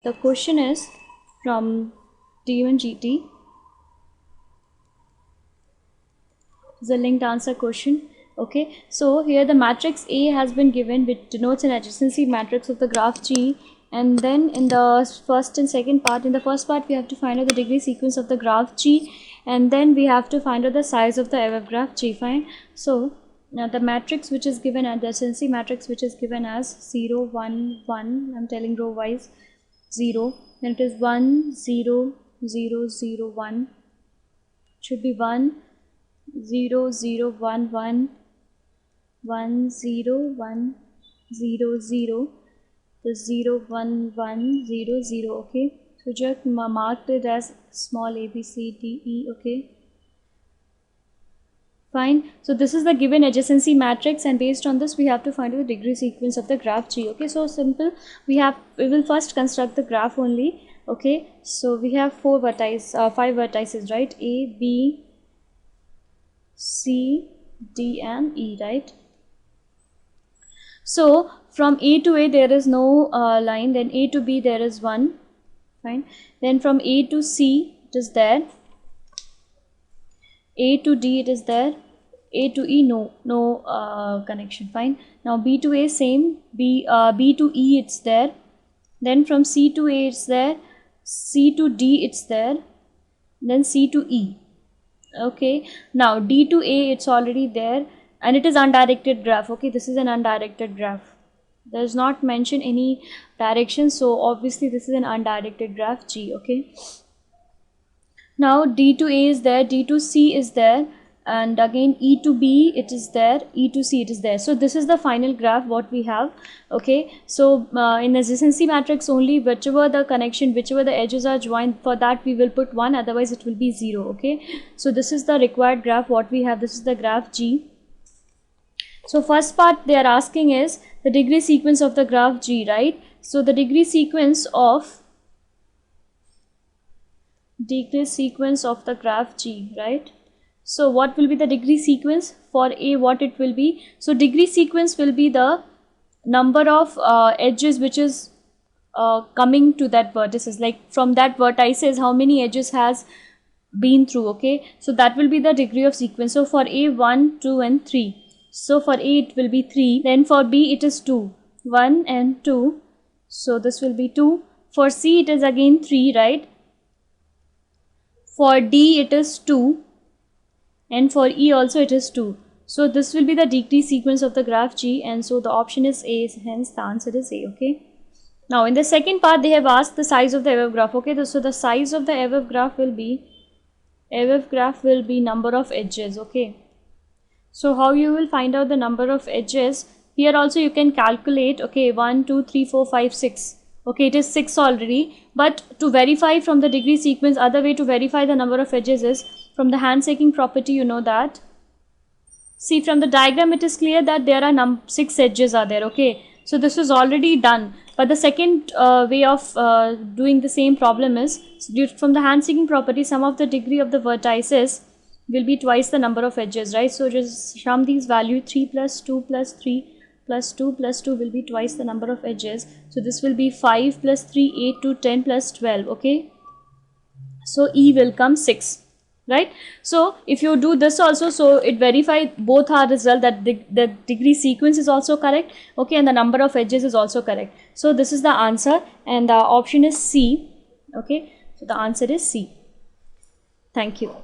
The question is from D1GT. It's a linked answer question. Okay, so here the matrix A has been given, which denotes an adjacency matrix of the graph G, and then in the first and second part, in the first part we have to find out the degree sequence of the graph G, and then we have to find out the size of the FF graph G. Fine. So now the matrix which is given, adjacency matrix which is given as 0 1 1, I'm telling row wise, 0, then it is 1 0 0 0 1, should be 1 0 0 1 1 1 0 1 0 0, the 0 1 1 0 0. Okay, so just marked it as small a b c d e. Okay, fine. So this is the given adjacency matrix, and based on this we have to find the degree sequence of the graph G. Okay, so simple. We will first construct the graph only. Okay, so we have 5 vertices, right? A, B, C, D and E, right? So from A to A there is no line, then A to B there is 1, fine. Then from A to C it is there, A to D it is there, A to E no connection, fine. Now B to A same, B to E it's there, then from C to A it's there, C to D it's there, then C to E. Okay, now D to A it's already there, and it is undirected graph. Okay, this is an undirected graph, there is not mentioned any direction, so obviously this is an undirected graph G. Okay, now D to A is there, D to C is there, and again E to B it is there, E to C it is there. So this is the final graph what we have. Okay, so in adjacency matrix only, whichever the connection, whichever the edges are joined, for that we will put 1, otherwise it will be 0. Okay, so this is the required graph what we have. This is the graph G. So first part they are asking is the degree sequence of the graph G, right? So the degree sequence of the graph G, right? So what will be the degree sequence for A? What it will be? So degree sequence will be the number of edges which is coming to that vertices, like from that vertices how many edges has been through. Okay, so that will be the degree of sequence. So for A 1 2 and 3, so for A it will be 3, then for B it is 2, 1 and 2, so this will be 2. For C it is again 3, right? For D it is 2, and for E also it is 2. So this will be the degree sequence of the graph G, and so the option is A, hence the answer is A. Okay, now in the second part they have asked the size of the FF graph. Okay, so the size of the FF graph will be number of edges. Okay, so how you will find out the number of edges? Here also you can calculate. Okay, 1 2 3 4 5 6. Okay, it is 6 already, but to verify from the degree sequence, other way to verify the number of edges is from the handshaking property. You know that, see from the diagram it is clear that there are 6 edges are there. Okay, so this is already done, but the second way of doing the same problem is from the handshaking property, sum of the degree of the vertices will be twice the number of edges, right? So just sum these values, 3 plus 2 plus 3 plus 2 plus 2 will be twice the number of edges. So this will be 5 plus 3 8 to 10 plus 12. Okay, so E will come 6, right? So if you do this also, so it verify both our result, that the degree sequence is also correct. Okay, and the number of edges is also correct. So this is the answer, and the option is C. Okay, so the answer is C. Thank you.